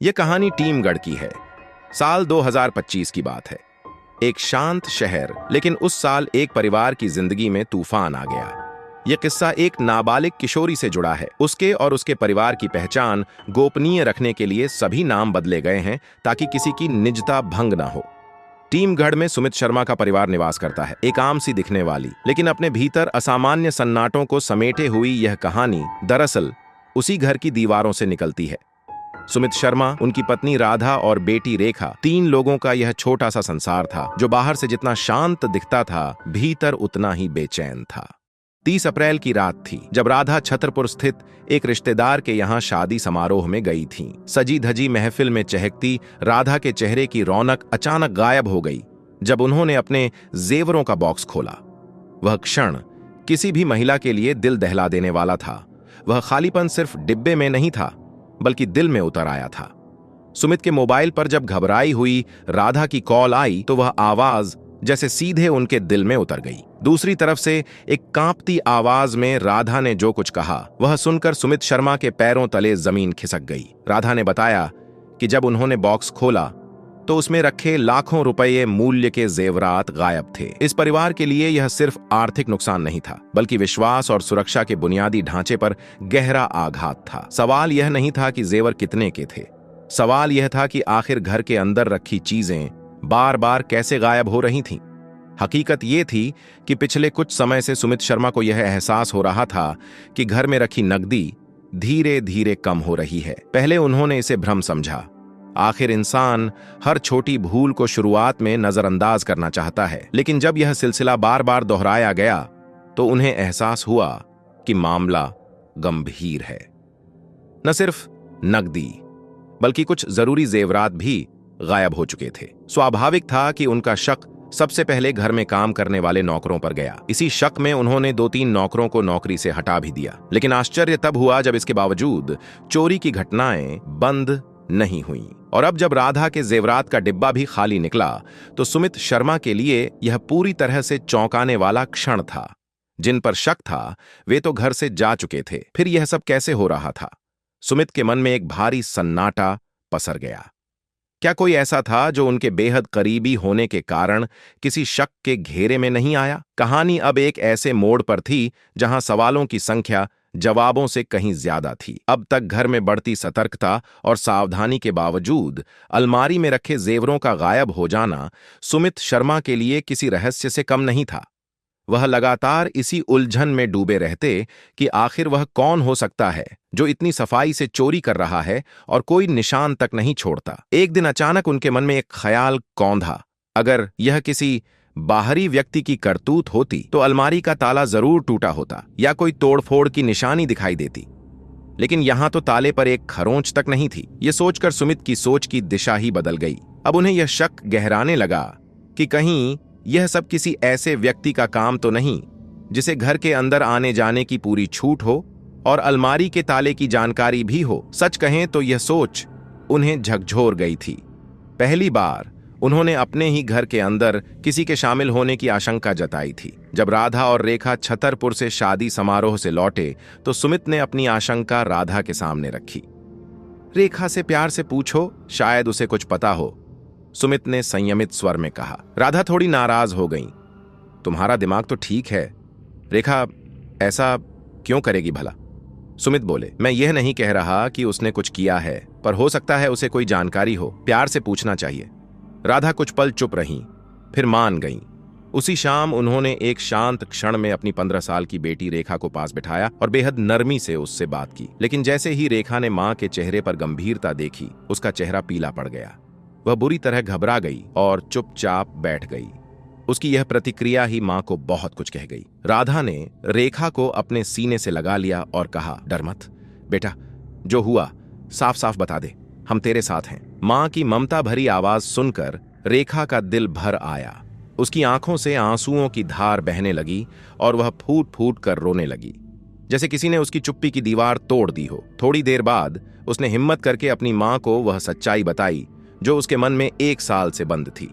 ये कहानी टीमगढ़ की है। साल 2025 की बात है। एक शांत शहर, लेकिन उस साल एक परिवार की जिंदगी में तूफान आ गया। यह किस्सा एक नाबालिग किशोरी से जुड़ा है। उसके और उसके परिवार की पहचान गोपनीय रखने के लिए सभी नाम बदले गए हैं ताकि किसी की निजता भंग ना हो। टीमगढ़ में सुमित शर्मा का परिवार निवास करता है। एक आम सी दिखने वाली, लेकिन अपने भीतर असामान्य सन्नाटों को समेटे हुई यह कहानी दरअसल उसी घर की दीवारों से निकलती है। सुमित शर्मा, उनकी पत्नी राधा और बेटी रेखा, 3 लोगों का यह छोटा सा संसार था जो बाहर से जितना शांत दिखता था, भीतर उतना ही बेचैन था। 30 अप्रैल की रात थी जब राधा छतरपुर स्थित एक रिश्तेदार के यहाँ शादी समारोह में गई थीं। सजी धजी महफिल में चहकती राधा के चेहरे की रौनक अचानक गायब हो गई जब उन्होंने अपने जेवरों का बॉक्स खोला। वह क्षण किसी भी महिला के लिए दिल दहला देने वाला था। वह खालीपन सिर्फ डिब्बे में नहीं था, बल्कि दिल में उतर आया था। सुमित के मोबाइल पर जब घबराई हुई राधा की कॉल आई तो वह आवाज जैसे सीधे उनके दिल में उतर गई। दूसरी तरफ से एक कांपती आवाज में राधा ने जो कुछ कहा, वह सुनकर सुमित शर्मा के पैरों तले जमीन खिसक गई। राधा ने बताया कि जब उन्होंने बॉक्स खोला तो उसमें रखे लाखों रुपये मूल्य के जेवरात गायब थे। इस परिवार के लिए यह सिर्फ आर्थिक नुकसान नहीं था, बल्कि विश्वास और सुरक्षा के बुनियादी ढांचे पर गहरा आघात था। सवाल यह नहीं था कि जेवर कितने के थे, सवाल यह था कि आखिर घर के अंदर रखी चीजें बार बार कैसे गायब हो रही थीं। हकीकत यह थी कि पिछले कुछ समय से सुमित शर्मा को यह एहसास हो रहा था कि घर में रखी नकदी धीरे धीरे कम हो रही है। पहले उन्होंने इसे भ्रम समझा। आखिर इंसान हर छोटी भूल को शुरुआत में नजरअंदाज करना चाहता है, लेकिन जब यह सिलसिला बार बार दोहराया गया तो उन्हें एहसास हुआ कि मामला गंभीर है। न सिर्फ नकदी, बल्कि कुछ जरूरी जेवरात भी गायब हो चुके थे। स्वाभाविक था कि उनका शक सबसे पहले घर में काम करने वाले नौकरों पर गया। इसी शक में उन्होंने 2-3 नौकरों को नौकरी से हटा भी दिया। लेकिन आश्चर्य तब हुआ जब इसके बावजूद चोरी की घटनाएं बंद नहीं हुई। और अब जब राधा के जेवरात का डिब्बा भी खाली निकला तो सुमित शर्मा के लिए यह पूरी तरह से चौंकाने वाला क्षण था। जिन पर शक था वे तो घर से जा चुके थे, फिर यह सब कैसे हो रहा था? सुमित के मन में एक भारी सन्नाटा पसर गया। क्या कोई ऐसा था जो उनके बेहद करीबी होने के कारण किसी शक के घेरे में नहीं आया? कहानी अब एक ऐसे मोड़ पर थी जहां सवालों की संख्या जवाबों से कहीं ज्यादा थी। अब तक घर में बढ़ती सतर्कता और सावधानी के बावजूद अलमारी में रखे जेवरों का गायब हो जाना सुमित शर्मा के लिए किसी रहस्य से कम नहीं था। वह लगातार इसी उलझन में डूबे रहते कि आखिर वह कौन हो सकता है जो इतनी सफाई से चोरी कर रहा है और कोई निशान तक नहीं छोड़ता। एक दिन अचानक उनके मन में एक ख्याल कौंधा। अगर यह किसी बाहरी व्यक्ति की करतूत होती तो अलमारी का ताला जरूर टूटा होता या कोई तोड़फोड़ की निशानी दिखाई देती, लेकिन यहां तो ताले पर एक खरोंच तक नहीं थी। यह सोचकर सुमित की सोच की दिशा ही बदल गई। अब उन्हें यह शक गहराने लगा कि कहीं यह सब किसी ऐसे व्यक्ति का काम तो नहीं जिसे घर के अंदर आने जाने की पूरी छूट हो और अलमारी के ताले की जानकारी भी हो। सच कहें तो यह सोच उन्हें झकझोर गई थी। पहली बार उन्होंने अपने ही घर के अंदर किसी के शामिल होने की आशंका जताई थी। जब राधा और रेखा छतरपुर से शादी समारोह से लौटे तो सुमित ने अपनी आशंका राधा के सामने रखी। रेखा से प्यार से पूछो, शायद उसे कुछ पता हो, सुमित ने संयमित स्वर में कहा। राधा थोड़ी नाराज हो गई। तुम्हारा दिमाग तो ठीक है रेखा, ऐसा क्यों करेगी भला? सुमित बोले, मैं यह नहीं कह रहा कि उसने कुछ किया है, पर हो सकता है उसे कोई जानकारी हो। प्यार से पूछना चाहिए। राधा कुछ पल चुप रहीं, फिर मान गईं। उसी शाम उन्होंने एक शांत क्षण में अपनी 15 साल की बेटी रेखा को पास बिठाया और बेहद नरमी से उससे बात की। लेकिन जैसे ही रेखा ने मां के चेहरे पर गंभीरता देखी, उसका चेहरा पीला पड़ गया। वह बुरी तरह घबरा गई और चुपचाप बैठ गई। उसकी यह प्रतिक्रिया ही मां को बहुत कुछ कह गई। राधा ने रेखा को अपने सीने से लगा लिया और कहा, डर मत बेटा, जो हुआ साफ साफ बता दे, हम तेरे साथ हैं। मां की ममता भरी आवाज सुनकर रेखा का दिल भर आया। उसकी आंखों से आंसुओं की धार बहने लगी और वह फूट फूट कर रोने लगी, जैसे किसी ने उसकी चुप्पी की दीवार तोड़ दी हो। थोड़ी देर बाद उसने हिम्मत करके अपनी मां को वह सच्चाई बताई जो उसके मन में 1 साल से बंद थी।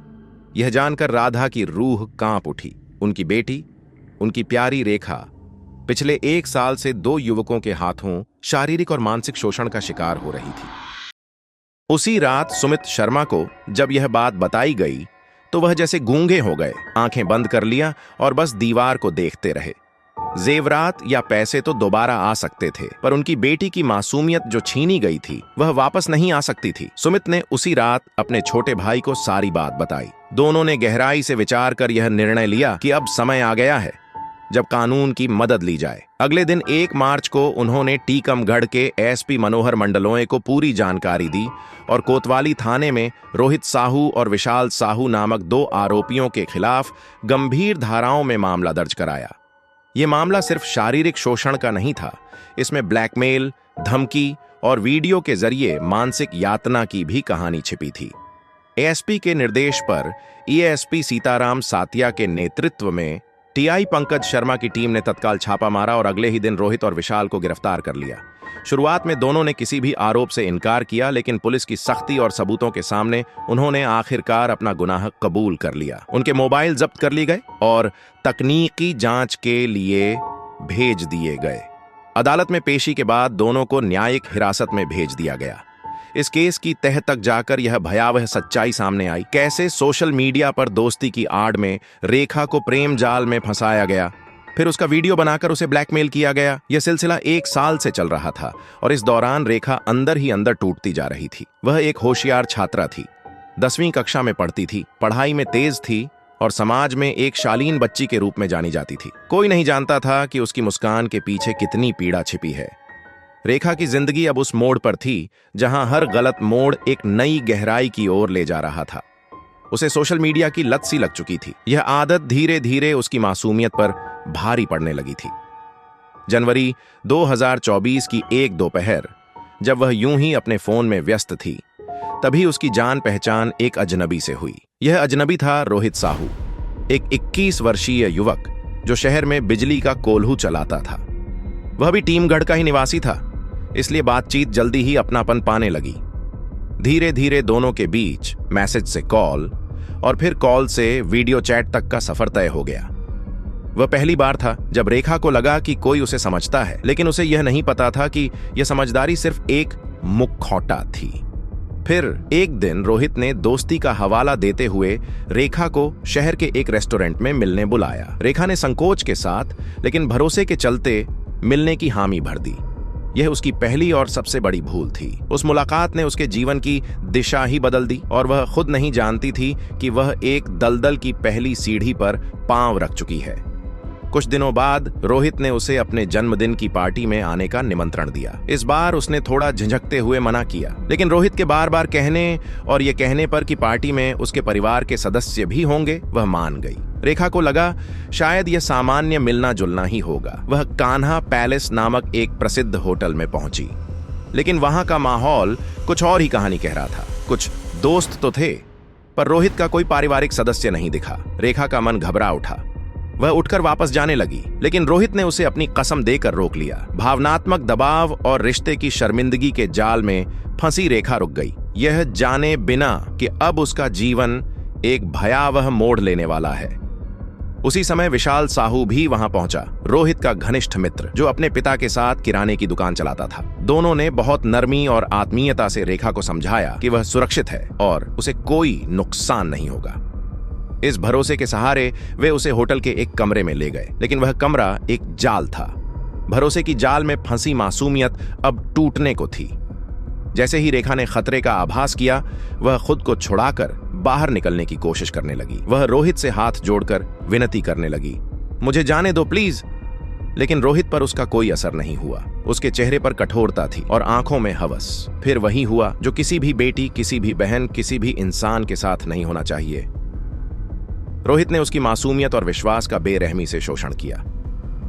यह जानकर राधा की रूह कांप उठी। उनकी बेटी, उनकी प्यारी रेखा पिछले 1 साल से 2 युवकों के हाथों शारीरिक और मानसिक शोषण का शिकार हो रही थी। उसी रात सुमित शर्मा को जब यह बात बताई गई तो वह जैसे गूंगे हो गए, आंखें बंद कर लिया और बस दीवार को देखते रहे। जेवरात या पैसे तो दोबारा आ सकते थे, पर उनकी बेटी की मासूमियत जो छीनी गई थी वह वापस नहीं आ सकती थी। सुमित ने उसी रात अपने छोटे भाई को सारी बात बताई। दोनों ने गहराई से विचार कर यह निर्णय लिया कि अब समय आ गया है जब कानून की मदद ली जाए। अगले दिन 1 मार्च को उन्होंने टीकमगढ़ के एसपी मनोहर मंडलोई को पूरी जानकारी दी और कोतवाली थाने में रोहित साहू और विशाल साहू नामक 2 आरोपियों के खिलाफ गंभीर धाराओं में मामला दर्ज कराया। यह मामला सिर्फ शारीरिक शोषण का नहीं था, इसमें ब्लैकमेल, धमकी और वीडियो के जरिए मानसिक यातना की भी कहानी छिपी थी। एएसपी के निर्देश पर एएसपी सीताराम सातिया के नेतृत्व में टीआई पंकज शर्मा की टीम ने तत्काल छापा मारा और अगले ही दिन रोहित और विशाल को गिरफ्तार कर लिया। शुरुआत में दोनों ने किसी भी आरोप से इनकार किया, लेकिन पुलिस की सख्ती और सबूतों के सामने उन्होंने आखिरकार अपना गुनाह कबूल कर लिया। उनके मोबाइल जब्त कर लिए गए और तकनीकी जांच के लिए भेज दिए गए। अदालत में पेशी के बाद दोनों को न्यायिक हिरासत में भेज दिया गया। इस केस की तह तक जाकर यह भयावह सच्चाई सामने आई, कैसे सोशल मीडिया पर दोस्ती की आड़ में रेखा को प्रेम जाल में फंसाया गया, फिर उसका वीडियो बनाकर उसे ब्लैकमेल किया गया। यह सिलसिला 1 साल से चल रहा था और इस दौरान रेखा अंदर ही अंदर टूटती जा रही थी। वह एक होशियार छात्रा थी, 10वीं कक्षा में पढ़ती थी, पढ़ाई में तेज थी और समाज में एक शालीन बच्ची के रूप में जानी जाती थी। कोई नहीं जानता था कि उसकी मुस्कान के पीछे कितनी पीड़ा छिपी है। रेखा की जिंदगी अब उस मोड़ पर थी जहां हर गलत मोड़ एक नई गहराई की ओर ले जा रहा था। उसे सोशल मीडिया की लत सी लग चुकी थी। यह आदत धीरे धीरे उसकी मासूमियत पर भारी पड़ने लगी थी। जनवरी 2024 की एक दोपहर जब वह यूं ही अपने फोन में व्यस्त थी, तभी उसकी जान पहचान एक अजनबी से हुई। यह अजनबी था रोहित साहू, एक 21 वर्षीय युवक जो शहर में बिजली का कोल्हू चलाता था। वह भी टीकमगढ़ का ही निवासी था, इसलिए बातचीत जल्दी ही अपनापन पाने लगी। धीरे धीरे दोनों के बीच मैसेज से कॉल और फिर कॉल से वीडियो चैट तक का सफर तय हो गया। वह पहली बार था जब रेखा को लगा कि कोई उसे समझता है, लेकिन उसे यह नहीं पता था कि यह समझदारी सिर्फ एक मुखौटा थी। फिर एक दिन रोहित ने दोस्ती का हवाला देते हुए रेखा को शहर के एक रेस्टोरेंट में मिलने बुलाया। रेखा ने संकोच के साथ लेकिन भरोसे के चलते मिलने की हामी भर दी। यह उसकी पहली और सबसे बड़ी भूल थी। उस मुलाकात ने उसके जीवन की दिशा ही बदल दी और वह खुद नहीं जानती थी कि वह एक दलदल की पहली सीढ़ी पर पांव रख चुकी है। कुछ दिनों बाद रोहित ने उसे अपने जन्मदिन की पार्टी में आने का निमंत्रण दिया। इस बार उसने थोड़ा झिझकते हुए मना किया, लेकिन रोहित के बार बार कहने और ये कहने पर कि पार्टी में उसके परिवार के सदस्य भी होंगे, वह मान गई। रेखा को लगा शायद यह सामान्य मिलना जुलना ही होगा। वह कान्हा पैलेस नामक एक प्रसिद्ध होटल में पहुंची, लेकिन वहां का माहौल कुछ और ही कहानी कह रहा था। कुछ दोस्त तो थे, पर रोहित का कोई पारिवारिक सदस्य नहीं दिखा। रेखा का मन घबरा उठा। वह उठकर वापस जाने लगी, लेकिन रोहित ने उसे अपनी कसम देकर रोक लिया। भावनात्मक दबाव और रिश्ते की शर्मिंदगी के जाल में फंसी रेखा रुक गई, यह जाने बिना कि अब उसका जीवन एक भयावह मोड़ लेने वाला है। उसी समय विशाल साहू भी वहां पहुंचा, रोहित का घनिष्ठ मित्र जो अपने पिता के साथ किराने की दुकान चलाता था। दोनों ने बहुत नरमी और आत्मीयता से रेखा को समझाया कि वह सुरक्षित है और उसे कोई नुकसान नहीं होगा। इस भरोसे के सहारे वे उसे होटल के एक कमरे में ले गए, लेकिन वह कमरा एक जाल था। भरोसे की जाल में फंसी मासूमियत अब टूटने को थी। जैसे ही रेखा ने खतरे का आभास किया, वह खुद को छुड़ाकर बाहर निकलने की कोशिश करने लगी। वह रोहित से हाथ जोड़कर विनती करने लगी, मुझे जाने दो प्लीज। लेकिन रोहित पर उसका कोई असर नहीं हुआ। उसके चेहरे पर कठोरता थी और आंखों में हवस। फिर वही हुआ जो किसी भी बेटी, किसी भी बहन, किसी भी इंसान के साथ नहीं होना चाहिए। रोहित ने उसकी मासूमियत और विश्वास का बेरहमी से शोषण किया।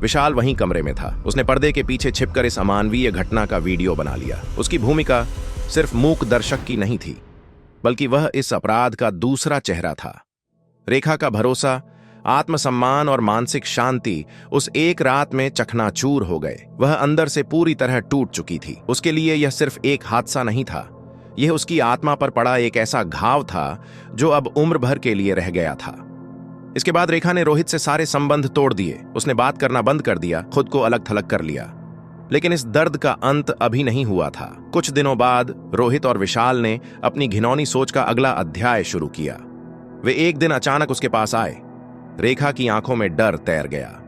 विशाल वहीं कमरे में था। उसने पर्दे के पीछे छिपकर इस अमानवीय घटना का वीडियो बना लिया। उसकी भूमिका सिर्फ मूक दर्शक की नहीं थी, बल्कि वह इस अपराध का दूसरा चेहरा था। रेखा का भरोसा, आत्मसम्मान और मानसिक शांति उस एक रात में चकनाचूर हो गए। वह अंदर से पूरी तरह टूट चुकी थी। उसके लिए यह सिर्फ एक हादसा नहीं था, यह उसकी आत्मा पर पड़ा एक ऐसा घाव था जो अब उम्र भर के लिए रह गया था। इसके बाद रेखा ने रोहित से सारे संबंध तोड़ दिए। उसने बात करना बंद कर दिया, खुद को अलग थलग कर लिया। लेकिन इस दर्द का अंत अभी नहीं हुआ था। कुछ दिनों बाद रोहित और विशाल ने अपनी घिनौनी सोच का अगला अध्याय शुरू किया। वे एक दिन अचानक उसके पास आए। रेखा की आंखों में डर तैर गया।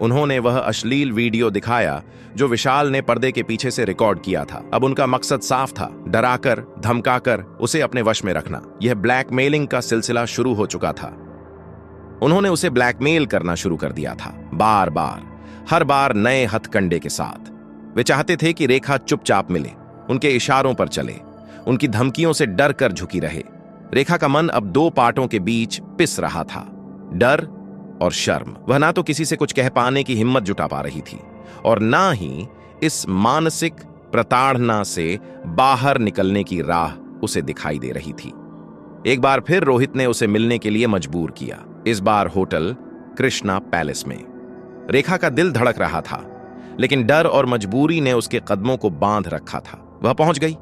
उन्होंने वह अश्लील वीडियो दिखाया जो विशाल ने पर्दे के पीछे से रिकॉर्ड किया था। अब उनका मकसद साफ था, डराकर धमकाकर उसे अपने वश में रखना। यह ब्लैकमेलिंग का सिलसिला शुरू हो चुका था। उन्होंने उसे ब्लैकमेल करना शुरू कर दिया था, बार बार, हर बार नए हथकंडे के साथ। वे चाहते थे कि रेखा चुपचाप मिले, उनके इशारों पर चले, उनकी धमकियों से डर कर झुकी रहे। रेखा का मन अब दो पाटों के बीच पिस रहा था, डर और शर्म। वह ना तो किसी से कुछ कह पाने की हिम्मत जुटा पा रही थी और ना ही इस मानसिक प्रताड़ना से बाहर निकलने की राह उसे दिखाई दे रही थी। एक बार फिर रोहित ने उसे मिलने के लिए मजबूर किया, इस बार होटल कृष्णा पैलेस में। रेखा का दिल धड़क रहा था, लेकिन डर और मजबूरी ने उसके कदमों को बांध रखा था। वह पहुंच गई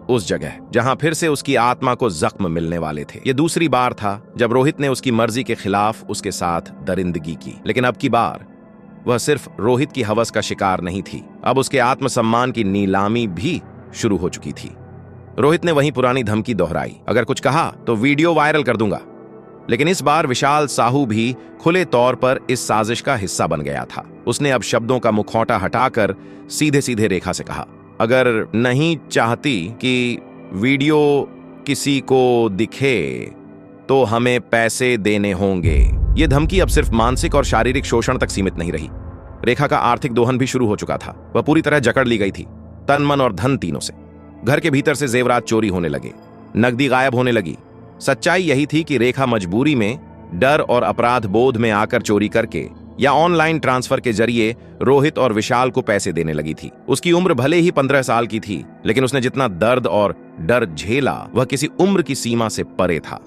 उस जगह जहां फिर से उसकी आत्मा को जख्म मिलने वाले थे। यह दूसरी बार था जब रोहित ने उसकी मर्जी के खिलाफ उसके साथ दरिंदगी की, लेकिन अब की बार वह सिर्फ रोहित की हवस का शिकार नहीं थी, अब उसके आत्मसम्मान की नीलामी भी शुरू हो चुकी थी। रोहित ने वही पुरानी धमकी दोहराई, अगर कुछ कहा तो वीडियो वायरल कर दूंगा। लेकिन इस बार विशाल साहू भी खुले तौर पर इस साजिश का हिस्सा बन गया था। उसने अब शब्दों का मुखौटा हटाकर सीधे सीधे रेखा से कहा, अगर नहीं चाहती कि वीडियो किसी को दिखे तो हमें पैसे देने होंगे। यह धमकी अब सिर्फ मानसिक और शारीरिक शोषण तक सीमित नहीं रही। रेखा का आर्थिक दोहन भी शुरू हो चुका था। वह पूरी तरह जकड़ ली गई थी, तन मन और धन तीनों से। घर के भीतर से जेवरात चोरी होने लगे, नकदी गायब होने लगी। सच्चाई यही थी कि रेखा मजबूरी में, डर और अपराध बोध में आकर चोरी करके या ऑनलाइन ट्रांसफर के जरिए रोहित और विशाल को पैसे देने लगी थी। उसकी उम्र भले ही 15 साल की थी, लेकिन उसने जितना दर्द और डर झेला वह किसी उम्र की सीमा से परे था।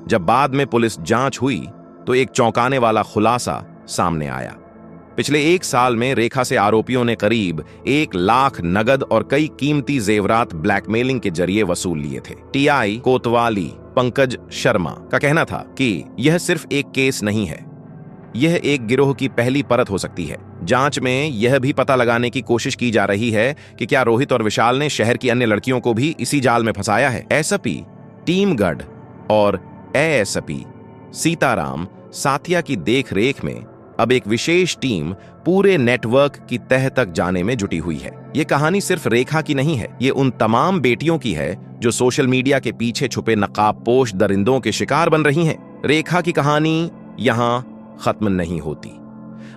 जब बाद में पुलिस जांच हुई तो एक चौंकाने वाला खुलासा सामने आया। पिछले 1 साल में रेखा से आरोपियों ने करीब 1 लाख नगद और कई कीमती जेवरात ब्लैकमेलिंग के जरिए वसूल लिए थे। टीआई कोतवाली पंकज शर्मा का कहना था कि यह सिर्फ एक केस नहीं है, यह एक गिरोह की पहली परत हो सकती है। जांच में यह भी पता लगाने की कोशिश की जा रही है कि क्या रोहित और विशाल ने शहर की अन्य लड़कियों को भी इसी जाल में फंसाया है। एसपी टीमगढ़ और एएसपी सीताराम साथिया की देखरेख में अब एक विशेष टीम पूरे नेटवर्क की तह तक जाने में जुटी हुई है। ये कहानी सिर्फ रेखा की नहीं है, ये उन तमाम बेटियों की है जो सोशल मीडिया के पीछे छुपे नकाबपोश दरिंदों के शिकार बन रही हैं। रेखा की कहानी यहां खत्म नहीं होती,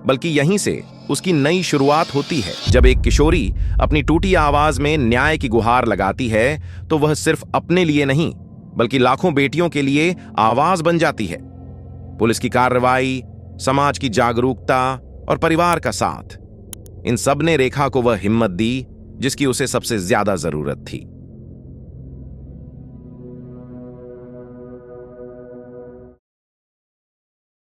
बल्कि यहीं से उसकी नई शुरुआत होती है। जब एक किशोरी अपनी टूटी आवाज में न्याय की गुहार लगाती है तो वह सिर्फ अपने लिए नहीं, बल्कि लाखों बेटियों के लिए आवाज बन जाती है। पुलिस की कार्रवाई, समाज की जागरूकता और परिवार का साथ, इन सब ने रेखा को वह हिम्मत दी जिसकी उसे सबसे ज्यादा जरूरत थी।